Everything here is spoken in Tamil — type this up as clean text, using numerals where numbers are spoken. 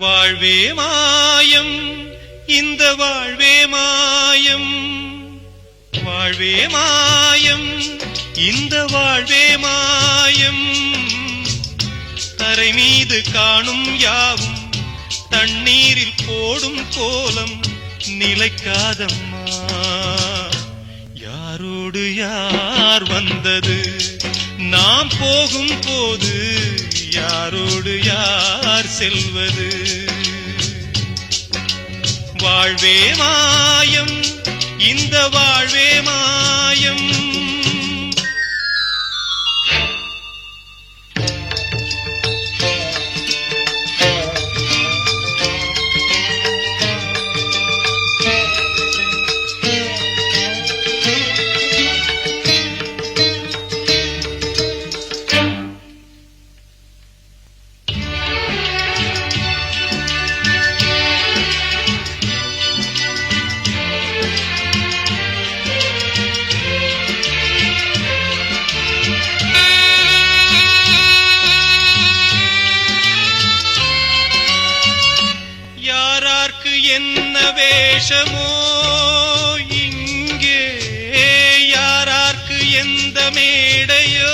வாழ்வே மாயம் இந்த வாழ்வே மாயம், வாழ்வே மாயம் இந்த வாழ்வே மாயம். தரை மீது காணும் யாவும் தண்ணீரில் போடும் கோலம் நிலைக்காதம்மா. யாரோடு யார் வந்தது நாம் போகும் போது, யாரோடு யார் செல்வது? வாழ்வே மாயம் இந்த வாழ்வே மாயம். என்ன வேஷமோ இங்கே, யாரார்க்கு எந்த மேடையோ,